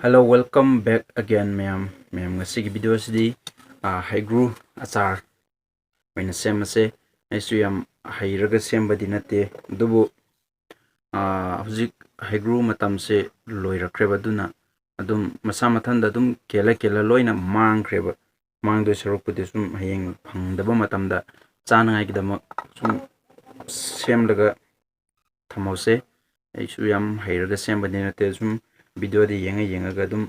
Hello, welcome back again, ma'am. Ma'am, ngasigi video sidi Heikhru Achar oina semase aisu yam hairaga sembadi nate dubu hujik Heikhru matamse loirakreba duna adum masa mathanda adum kela kela loina mangkreba mangdo sarokpudi sum hayeng phangdaba matamda chanangai gidama sum semlaga thamause aisu yam hairaga sembadi nate sum video di yenga dum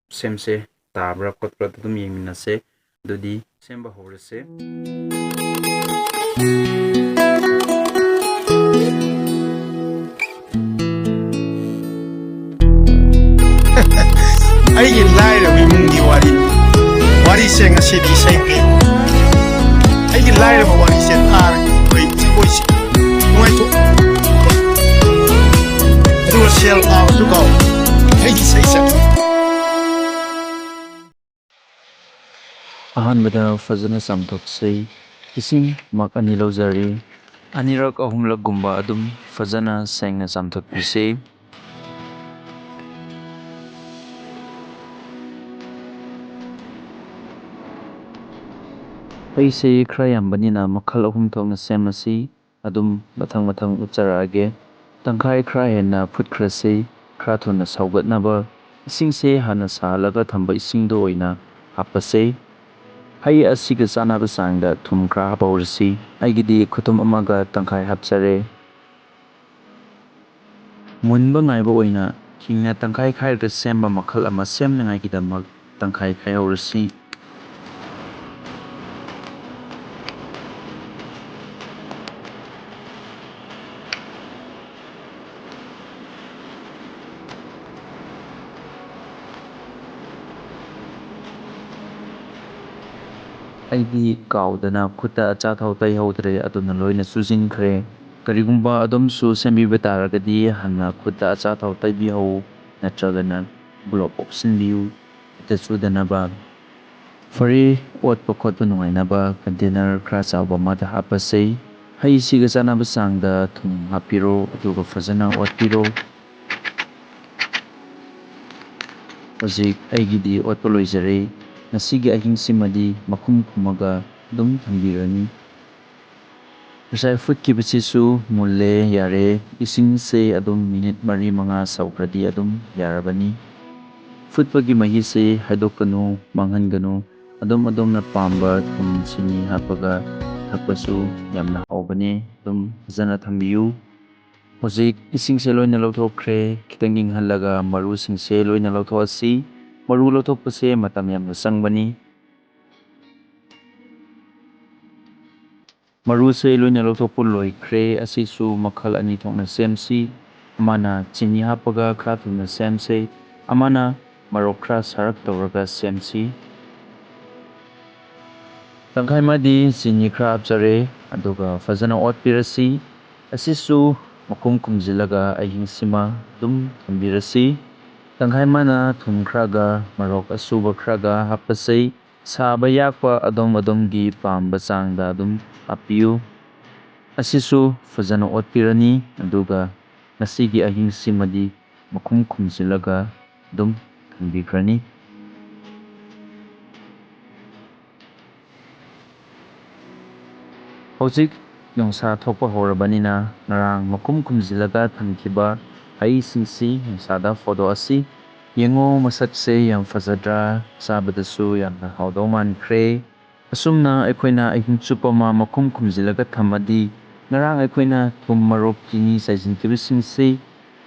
semse tabra khotpra dum yeminase dudi semba horese ꯑꯩꯒꯤ ꯂꯥꯏꯔꯕ ꯏꯃꯨꯡꯒꯤ ꯋꯥꯔꯤꯁꯦ ꯉꯁꯤꯗꯤ ꯏꯁꯩ ꯑꯩꯒꯤ ꯂꯥꯏꯔꯕ ꯋꯥꯔꯤꯁꯦ ꯇꯥꯔꯒ ꯑꯩꯈꯣꯏ ꯖꯒꯣꯏꯁꯦ ꯅꯨꯡꯉꯥꯏꯊꯣꯛ ꯑꯗꯨꯒ ꯁꯦꯜ ꯇꯥꯕꯁꯨ ꯀꯥꯎ ꯑꯩꯒꯤ ꯏꯁꯩꯁꯦ ꯑꯍꯥꯟꯕꯗ ꯐꯖꯅ ꯆꯥꯝꯊꯣꯛꯆꯩ ꯏꯁꯤꯡ ꯃꯛ ꯑꯅꯤ ꯂꯧꯖꯔꯤ ꯑꯅꯤꯔꯛ ꯑꯍꯨꯝꯂꯛꯒꯨꯝꯕ ꯑꯗꯨꯝ ꯐꯖꯅ ꯁꯦꯡꯅ ꯆꯥꯝꯊꯣꯛꯄꯤꯁꯤ ꯍꯩꯁꯦ ꯈꯔ ꯌꯥꯝꯕꯅꯤꯅ ꯃꯈꯜ ꯑꯍꯨꯝ ꯊꯣꯛꯅ ꯁꯦꯝꯃꯁꯤ ꯑꯗꯨꯝ ꯃꯊꯪ ꯎꯠꯆꯔꯛꯑꯒꯦ ꯇꯪꯈꯥꯏ ꯈꯔ ꯍꯦꯟꯅ ꯐꯨꯠꯈ꯭ꯔꯁꯤ ꯈꯔ ꯊꯨꯅ ꯁꯧꯒꯠꯅꯕ ꯏꯁꯤꯡꯁꯦ ꯍꯥꯟꯅ ꯁꯥꯍꯜꯂꯒ ꯊꯝꯕ ꯏꯁꯤꯡꯗꯣ ꯑꯣꯏꯅ ꯍꯥꯞꯄꯁꯤ ꯍꯩ ꯑꯁꯤꯒ ꯆꯥꯅꯕ ꯆꯥꯡꯗ ꯊꯨꯝ ꯈꯔ ꯍꯥꯞꯍꯧꯔꯁꯤ ꯑꯩꯒꯤꯗꯤ ꯈꯨꯇꯨꯝ ꯑꯃꯒ ꯇꯪꯈꯥꯏ ꯍꯥꯞꯆꯔꯦ ꯃꯨꯟꯕ ꯉꯥꯏꯕ ꯑꯣꯏꯅ ꯍꯤꯡꯅ ꯇꯪꯈꯥꯏ ꯈꯥꯏꯔꯒ ꯁꯦꯝꯕ ꯃꯈꯜ ꯑꯃ ꯁꯦꯝꯅꯉꯥꯏꯒꯤꯗꯃꯛ ꯇꯪꯈꯥꯏ ꯈꯥꯏꯍꯧꯔꯁꯤ ꯑꯩꯗꯤ ꯀꯥꯎꯗꯅ ꯈꯨꯠꯇ ꯑꯆꯥꯊꯥꯎ ꯇꯩꯍꯧꯗ꯭ꯔꯦ ꯑꯗꯨꯅ ꯂꯣꯏꯅ ꯆꯨꯁꯤꯟꯈ꯭ꯔꯦ ꯀꯔꯤꯒꯨꯝꯕ ꯑꯗꯣꯝꯁꯨ ꯁꯦꯝꯕꯤꯕ ꯇꯥꯔꯒꯗꯤ ꯍꯥꯟꯅ ꯈꯨꯠꯇ ꯑꯆꯥꯊꯥꯎ ꯇꯩꯕꯤꯍꯧ ꯅꯠꯇ꯭ꯔꯒꯅ ꯒ꯭ꯂꯣꯞ ꯎꯞꯁꯤꯟꯕꯤꯌꯨ ꯈꯨꯠꯇ ꯆꯨꯗꯅꯕ ꯐꯔꯦ ꯑꯣꯠꯄ ꯈꯣꯠꯄ ꯅꯨꯡꯉꯥꯏꯅꯕ ꯀꯟꯇꯦꯅꯔ ꯈꯔ ꯆꯥꯎꯕ ꯑꯃꯗ ꯍꯥꯞꯄꯁꯤ ꯍꯩꯁꯤꯒ ꯆꯥꯅꯕ ꯆꯥꯡꯗ ꯊꯨꯝ ꯍꯥꯞꯄꯤꯔꯣ ꯑꯗꯨꯒ ꯐꯖꯅ ꯑꯣꯠꯄꯤꯔꯣ ꯍꯧꯖꯤꯛ ꯑꯩꯒꯤꯗꯤ ꯑꯣꯠꯄ ꯂꯣꯏꯖꯔꯦ ꯉꯁꯤꯒꯤ ꯑꯍꯤꯡꯁꯤꯃꯗꯤ ꯃꯈꯨꯝ ꯈꯨꯝꯃꯒ ꯑꯗꯨꯝ ꯊꯝꯕꯤꯔꯅꯤ ꯉꯁꯥꯏ ꯐꯨꯠꯈꯤꯕꯁꯤꯁꯨ ꯃꯨꯜꯂꯦ ꯌꯥꯔꯦ ꯏꯁꯤꯡꯁꯦ ꯑꯗꯨꯝ ꯃꯤꯅꯤꯠ 4-5 ꯁꯧꯈ꯭ꯔꯗꯤ ꯑꯗꯨꯝ ꯌꯥꯔꯕꯅꯤ ꯐꯨꯠꯄꯒꯤ ꯃꯍꯤꯁꯦ ꯍꯩꯗꯣꯛꯀꯅꯨ ꯃꯥꯡꯍꯟꯒꯅꯨ ꯑꯗꯣꯝꯅ ꯄꯥꯝꯕ ꯊꯨꯝ ꯆꯤꯅꯤ ꯍꯥꯞꯄꯒ ꯊꯛꯄꯁꯨ ꯌꯥꯝꯅ ꯍꯥꯎꯕꯅꯦ ꯑꯗꯨꯝ ꯐꯖꯅ ꯊꯝꯕꯤꯌꯨ ꯍꯧꯖꯤꯛ ꯏꯁꯤꯡꯁꯦ ꯂꯣꯏꯅ ꯂꯧꯊꯣꯛꯈ꯭ꯔꯦ ꯈꯤꯇꯪ ꯏꯪꯍꯜꯂꯒ ꯃꯔꯨꯁꯤꯡꯁꯦ ꯂꯣꯏꯅ ꯂꯧꯊꯣꯛꯑꯁꯤ ꯃꯔꯨ ꯂꯧꯊꯣꯛꯄꯁꯦ ꯃꯇꯝ ꯌꯥꯝꯅ ꯆꯪꯕꯅꯤ ꯃꯔꯨꯁꯦ ꯂꯣꯏꯅ ꯂꯧꯊꯣꯛꯄ ꯂꯣꯏꯈ꯭ꯔꯦ ꯑꯁꯤꯁꯨ ꯃꯈꯜ ꯑꯅꯤ ꯊꯣꯛꯅ ꯁꯦꯝꯁꯤ ꯑꯃꯅ ꯆꯤꯅꯤ ꯍꯥꯞꯄꯒ ꯈꯔ ꯊꯨꯅ ꯁꯦꯝꯁꯤ ꯑꯃꯅ ꯃꯣꯔꯣꯛ ꯈꯔ ꯁꯥꯔꯞ ꯇꯧꯔꯒ ꯁꯦꯝꯁꯤ ꯇꯪꯈꯥꯏꯃꯗꯤ ꯆꯤꯅꯤ ꯈꯔ ꯍꯥꯞꯆꯔꯦ ꯑꯗꯨꯒ ꯐꯖꯅ ꯑꯣꯠꯄꯤꯔꯁꯤ ꯑꯁꯤꯁꯨ ꯃꯈꯨꯝ ꯈꯨꯝꯖꯤꯜꯂꯒ ꯑꯍꯤꯡꯁꯤꯃ ꯑꯗꯨꯝ ꯊꯝꯕꯤꯔꯁꯤ ꯇꯪꯈꯥꯏ ꯑꯃꯅ ꯊꯨꯝ ꯈꯔꯒ ꯃꯣꯔꯣꯛ ꯑꯁꯨꯕ ꯈꯔꯒ ꯍꯥꯞꯄꯁꯤ ꯁꯥꯕ ꯌꯥꯛꯄ ꯑꯗꯣꯝꯒꯤ ꯄꯥꯝꯕ ꯆꯥꯡꯗ ꯑꯗꯨꯝ ꯍꯥꯞꯄꯤꯌꯨ ꯑꯁꯤꯁꯨ ꯐꯖꯅ ꯑꯣꯠꯄꯤꯔꯅꯤ ꯑꯗꯨꯒ ꯉꯁꯤꯒꯤ ꯑꯍꯤꯡꯁꯤꯃꯗꯤ ꯃꯈꯨꯝ ꯈꯨꯝꯖꯤꯜꯂꯒ ꯑꯗꯨꯝ ꯊꯝꯕꯤꯈ꯭ꯔꯅꯤ ꯍꯧꯖꯤꯛ ꯅꯨꯡꯁꯥ ꯊꯣꯛꯄ ꯍꯧꯔꯕꯅꯤꯅ ꯉꯔꯥꯡ ꯃꯈꯨꯝ ꯈꯨꯝꯖꯤꯜꯂꯒ ꯊꯝꯈꯤꯕ ꯍꯩꯁꯤꯡꯁꯤ ꯅꯨꯡꯁꯥꯗ ꯐꯧꯗꯣꯛꯑꯁꯤ ꯌꯦꯡꯉꯣ ꯃꯁꯛꯁꯦ ꯌꯥꯝ ꯐꯖꯗ꯭ꯔꯥ ꯆꯥꯕꯗꯁꯨ ꯌꯥꯝꯅ ꯍꯥꯎꯗꯧ ꯃꯥꯟꯈ꯭ꯔꯦ ꯑꯁꯨꯝꯅ ꯑꯩꯈꯣꯏꯅ ꯑꯍꯤꯡ ꯆꯨꯞꯄ ꯑꯃ ꯃꯈꯨꯝ ꯈꯨꯝꯖꯤꯜꯂꯒ ꯊꯝꯃꯗꯤ ꯉꯔꯥꯡ ꯑꯩꯈꯣꯏꯅ ꯊꯨꯝ ꯃꯣꯔꯣꯛ ꯆꯤꯅꯤ ꯆꯥꯏꯁꯤꯟꯈꯤꯕꯁꯤꯡꯁꯤ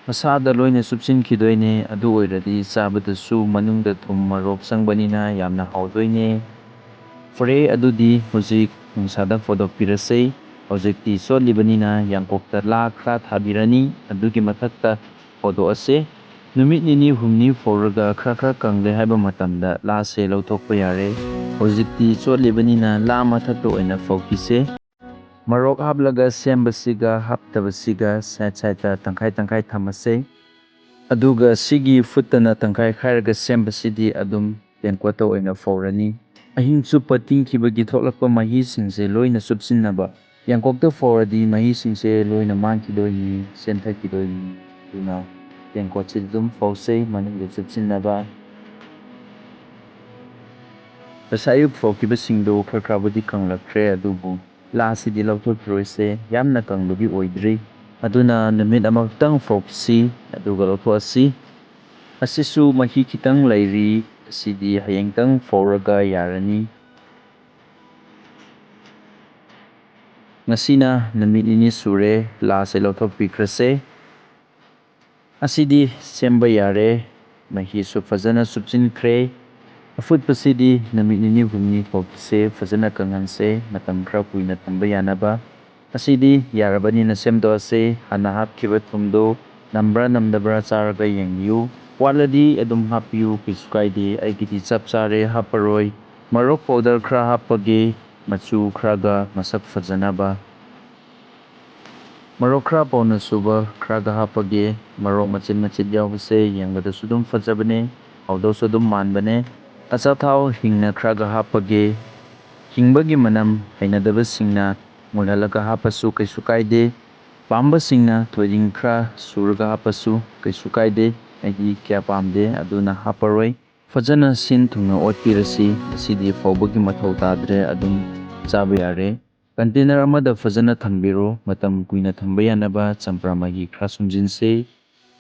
ꯃꯁꯥꯗ ꯂꯣꯏꯅ ꯆꯨꯞꯁꯤꯟꯈꯤꯗꯣꯏꯅꯦ ꯑꯗꯨ ꯑꯣꯏꯔꯗꯤ ꯆꯥꯕꯗꯁꯨ ꯃꯅꯨꯡꯗ ꯊꯨꯝ ꯃꯣꯔꯣꯛ ꯆꯪꯕꯅꯤꯅ ꯌꯥꯝꯅ ꯍꯥꯎꯗꯣꯏꯅꯦ ꯐꯔꯦ ꯑꯗꯨꯗꯤ ꯍꯧꯖꯤꯛ ꯅꯨꯡꯁꯥꯗ ꯐꯧꯗꯣꯛꯄꯤꯔꯁꯤ ꯍꯧꯖꯤꯛꯇꯤ ꯆꯣꯠꯂꯤꯕꯅꯤꯅ ꯌꯥꯡꯀꯣꯛꯇ ꯂꯥ ꯈꯔ ꯊꯥꯕꯤꯔꯅꯤ ꯑꯗꯨꯒꯤ ꯃꯊꯛꯇ ꯐꯧꯗꯣꯛꯑꯁꯤ ꯅꯨꯃꯤꯠ ꯅꯤꯅꯤ ꯍꯨꯝꯅꯤ ꯐꯧꯔꯒ ꯈꯔ ꯀꯪꯂꯦ ꯍꯥꯏꯕ ꯃꯇꯝꯗ ꯂꯥꯁꯦ ꯂꯧꯊꯣꯛꯄ ꯌꯥꯔꯦ ꯍꯧꯖꯤꯛꯇꯤ ꯆꯣꯠꯂꯤꯕꯅꯤꯅ ꯂꯥ ꯃꯊꯛꯇ ꯑꯣꯏꯅ ꯐꯧꯈꯤꯁꯦ ꯃꯣꯔꯣꯛ ꯍꯥꯞꯂꯒ ꯁꯦꯝꯕꯁꯤꯒ ꯍꯥꯞꯇꯕꯁꯤꯒ ꯁꯥꯏꯗ ꯇꯪꯈꯥꯏ ꯊꯝꯃꯁꯦ ꯑꯗꯨꯒ ꯁꯤꯒꯤ ꯐꯨꯠꯇꯅ ꯇꯪꯈꯥꯏ ꯈꯥꯏꯔꯒ ꯁꯦꯝꯕꯁꯤꯗꯤ ꯑꯗꯨꯝ ꯇꯦꯡꯀꯣꯠꯇ ꯑꯣꯏꯅ ꯐꯧꯔꯅꯤ ꯑꯍꯤꯡ ꯆꯨꯞꯄ ꯇꯤꯡꯈꯤꯕꯒꯤ ꯊꯣꯛꯂꯛꯄ ꯃꯍꯤꯁꯤꯡꯁꯦ ꯂꯣꯏꯅ ꯆꯨꯞꯁꯤꯟꯅꯕ ꯌꯥꯡꯀꯣꯛꯇ ꯐꯧꯔꯗꯤ ꯃꯍꯤꯁꯤꯡꯁꯦ ꯂꯣꯏꯅ ꯃꯥꯡꯈꯤꯗꯣꯏꯅꯤ ꯆꯦꯟꯊꯈꯤꯗꯣꯏꯅꯤ ꯑꯗꯨꯅ ꯇꯦꯡꯀꯣꯠꯁꯤ ꯑꯗꯨꯝ ꯐꯧꯁꯦ ꯃꯅꯨꯡꯗ ꯆꯨꯞꯁꯤꯟꯅꯕ꯫ ꯉꯁꯥꯏ ꯑꯌꯨꯛ ꯐꯧꯈꯤꯕꯁꯤꯡꯗꯣ ꯈꯔꯕꯨꯗꯤ ꯀꯪꯂꯛꯈ꯭ꯔꯦ, ꯑꯗꯨꯕꯨ ꯂꯥꯁꯤꯗꯤ ꯂꯧꯊꯣꯛꯈꯤꯔꯣꯏꯁꯦ, ꯌꯥꯝꯅ ꯀꯪꯕꯗꯤ ꯑꯣꯏꯗ꯭ꯔꯤ꯫ ꯑꯗꯨꯅ ꯅꯨꯃꯤꯠ ꯑꯃꯈꯛꯇꯪ ꯐꯧꯈꯤꯁꯤ, ꯑꯗꯨꯒ ꯂꯧꯊꯣꯛꯑꯁꯤ꯫ ꯑꯁꯤꯁꯨ ꯃꯍꯤ ꯈꯤꯇꯪ ꯂꯩꯔꯤ, ꯑꯁꯤꯗꯤ ꯍꯌꯦꯡꯇꯪ ꯐꯧꯔꯒ ꯌꯥꯔꯅꯤ꯫ ꯉꯁꯤꯅ ꯅꯨꯃꯤꯠ ꯅꯤꯅꯤ ꯁꯨꯔꯦ, ꯂꯥꯁꯦ ꯂꯧꯊꯣꯛꯄꯤꯈ꯭ꯔꯁꯦ꯫ ꯑꯁꯤꯗꯤ ꯁꯦꯝꯕ ꯌꯥꯔꯦ, ꯃꯍꯤꯁꯨ ꯐꯖꯅ ꯁꯨꯞꯆꯤꯟꯈ꯭ꯔꯦ꯫ ꯑꯐꯨꯠꯄꯁꯤꯗꯤ ꯅꯨꯃꯤꯠ ꯅꯤꯅꯤ ꯍꯨꯝꯅꯤ ꯐꯧꯈꯤꯁꯦ, ꯐꯖꯅ ꯀꯪꯍꯟꯁꯦ, ꯃꯇꯝ ꯈꯔ ꯀꯨꯏꯅ ꯊꯝꯕ ꯌꯥꯅꯕ꯫ ꯑꯁꯤꯗꯤ ꯌꯥꯔꯕꯅꯤꯅ ꯁꯦꯝꯗꯣꯛꯑꯁꯦ꯫ ꯍꯥꯟꯅ ꯍꯥꯞꯈꯤꯕ ꯊꯨꯝꯗꯣ ꯅꯝꯕ꯭ꯔꯥ ꯅꯝꯗꯕ꯭ꯔꯥ ꯆꯥꯔꯒ ꯌꯦꯡꯕꯤꯌꯨ, ꯋꯥꯠꯂꯗꯤ ꯑꯗꯨꯝ ꯍꯥꯞꯄꯤꯌꯨ, ꯀꯩꯁꯨ ꯀꯥꯏꯗꯦ꯫ ꯑꯩꯒꯤꯗꯤ ꯆꯞ ꯆꯥꯔꯦ, ꯍꯥꯞꯄꯔꯣꯏ꯫ ꯃꯣꯔꯣꯛ ꯄꯥꯎꯗꯔ ꯈꯔ ꯍꯥꯞꯄꯒꯦ, ꯃꯆꯨ ꯈꯔꯒ ꯃꯁꯛ ꯐꯖꯅꯕ꯫ ꯃꯣꯔꯣꯛ ꯈꯔ ꯄꯧꯅ ꯁꯨꯕ ꯈꯔꯒ ꯍꯥꯞꯄꯒꯦ꯫ ꯃꯣꯔꯣꯛ ꯃꯆꯤꯠ ꯃꯆꯤꯠ ꯌꯥꯎꯕꯁꯦ ꯌꯦꯡꯕꯗꯁꯨ ꯑꯗꯨꯝ ꯐꯖꯕꯅꯦ, ꯍꯥꯎꯗꯧꯁꯨ ꯑꯗꯨꯝ ꯃꯥꯟꯕꯅꯦ꯫ ꯑꯆꯥꯊꯥꯎ ꯍꯤꯡꯅ ꯈꯔꯒ ꯍꯥꯞꯄꯒꯦ꯫ ꯍꯤꯡꯕꯒꯤ ꯃꯅꯝ ꯍꯩꯅꯗꯕꯁꯤꯡꯅ ꯃꯨꯜꯍꯜꯂꯒ ꯍꯥꯞꯄꯁꯨ ꯀꯩꯁꯨ ꯀꯥꯏꯗꯦ, ꯄꯥꯝꯕꯁꯤꯡꯅ ꯊꯣꯏꯗꯤꯡ ꯈꯔ ꯁꯨꯔꯒ ꯍꯥꯞꯄꯁꯨ ꯀꯩꯁꯨ ꯀꯥꯏꯗꯦ꯫ ꯑꯩꯗꯤ ꯀꯌꯥ ꯄꯥꯝꯗꯦ, ꯑꯗꯨꯅ ꯍꯥꯞꯄꯔꯣꯏ꯫ ꯐꯖꯅ ꯁꯤꯟ ꯊꯨꯡꯅ ꯑꯣꯠꯄꯤꯔꯁꯤ꯫ ꯑꯁꯤꯗꯤ ꯐꯧꯕꯒꯤ ꯃꯊꯧ ꯇꯥꯗ꯭ꯔꯦ, ꯑꯗꯨꯝ ꯆꯥꯕ ꯌꯥꯔꯦ꯫ ꯀꯟꯇꯦꯅꯔ ꯑꯃꯗ ꯐꯖꯅ ꯊꯝꯕꯤꯔꯣ, ꯃꯇꯝ ꯀꯨꯏꯅ ꯊꯝꯕ ꯌꯥꯅꯕ꯫ ꯆꯝꯄ꯭ꯔꯥ ꯃꯍꯤ ꯈꯔ ꯁꯨꯝꯖꯤꯟꯁꯦ꯫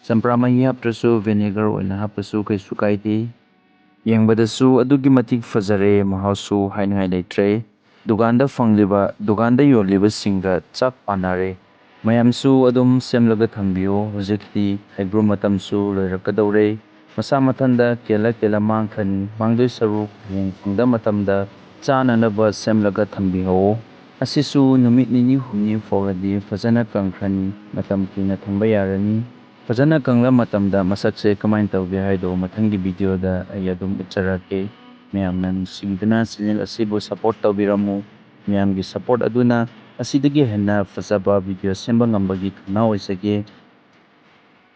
ꯆꯝꯄ꯭ꯔꯥ ꯃꯍꯤ ꯍꯥꯞꯇ꯭ꯔꯁꯨ ꯚꯤꯅꯦꯒꯔ ꯑꯣꯏꯅ ꯍꯥꯞꯄꯁꯨ ꯀꯩꯁꯨ ꯀꯥꯏꯗꯦ꯫ ꯌꯦꯡꯕꯗꯁꯨ ꯑꯗꯨꯛꯀꯤ ꯃꯇꯤꯛ ꯐꯖꯔꯦ, ꯃꯍꯥꯎꯁꯨ ꯍꯥꯏꯅꯤꯡꯉꯥꯏ ꯂꯩꯇ꯭ꯔꯦ꯫ ꯗꯨꯀꯥꯟꯗ ꯌꯣꯜꯂꯤꯕꯁꯤꯡꯒ ꯆꯞ ꯃꯥꯟꯅꯔꯦ꯫ ꯃꯌꯥꯝꯁꯨ ꯑꯗꯨꯝ ꯁꯦꯝꯂꯒ ꯊꯝꯕꯤꯌꯨ, ꯍꯧꯖꯤꯛꯇꯤ ꯍꯩꯒ꯭ꯔꯨ ꯃꯇꯝꯁꯨ ꯂꯣꯏꯔꯛꯀꯗꯧꯔꯦ꯫ ꯃꯁꯥ ꯃꯊꯟꯇ ꯀꯦꯜꯂ ꯃꯥꯡꯈ꯭ꯔꯅꯤ, ꯃꯥꯡꯗꯣꯏ ꯁꯔꯨꯛ ꯍꯌꯦꯡ ꯐꯪꯗ ꯃꯇꯝꯗ ꯆꯥꯅꯅꯕ ꯁꯦꯝꯂꯒ ꯊꯝꯕꯤꯍꯧ꯫ ꯑꯁꯤꯁꯨ ꯅꯨꯃꯤꯠ ꯅꯤꯅꯤ ꯍꯨꯝꯅꯤ ꯐꯧꯔꯗꯤ ꯐꯖꯅ ꯀꯪꯈ꯭ꯔꯅꯤ, ꯃꯇꯝ ꯀꯨꯏꯅ ꯊꯝꯕ ꯌꯥꯔꯅꯤ꯫ ꯐꯖꯅ ꯀꯪꯂ ꯃꯇꯝꯗ ꯃꯁꯛꯁꯦ ꯀꯃꯥꯏꯅ ꯇꯧꯒꯦ ꯍꯥꯏꯗꯣ ꯃꯊꯪꯒꯤ ꯚꯤꯗꯤꯑꯣꯗ ꯑꯩ ꯑꯗꯨꯝ ꯎꯠꯆꯔꯛꯀꯦ꯫ ꯃꯌꯥꯝꯅ ꯅꯨꯡꯁꯤꯕꯤꯗꯨꯅ ꯆꯦꯅꯦꯜ ꯑꯁꯤꯕꯨ ꯁꯄꯣꯔꯠ ꯇꯧꯕꯤꯔꯝꯃꯨ꯫ ꯃꯌꯥꯝꯒꯤ ꯁꯄꯣꯔꯠ ꯑꯗꯨꯅ ꯑꯁꯤꯗꯒꯤ ꯍꯦꯟꯅ ꯐꯖꯕ ꯚꯤꯗꯤꯑꯣ ꯁꯦꯝꯕ ꯉꯝꯕꯒꯤ ꯊꯧꯅꯥ ꯑꯣꯏꯖꯒꯦ꯫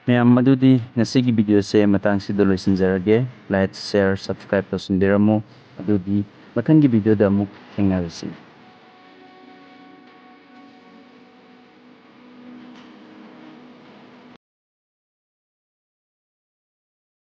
ꯃꯌꯥꯝ ꯑꯗꯨꯗꯤ ꯉꯁꯤꯒꯤ ꯚꯤꯗꯤꯑꯣꯁꯦ ꯃꯇꯥꯡꯁꯤꯗ ꯂꯣꯏꯁꯤꯟꯖꯔꯒꯦ꯫ ꯂꯥꯏꯛ, ꯁꯦꯌꯔ, ꯁꯕꯁꯀ꯭ꯔꯥꯏꯕ ꯇꯧꯁꯤꯟꯕꯤꯔꯝꯃꯨ꯫ ꯑꯗꯨꯗꯤ ꯃꯊꯪꯒꯤ ꯚꯤꯗꯤꯑꯣꯗ ꯑꯃꯨꯛ ꯊꯦꯡꯅꯔꯁꯤ꯫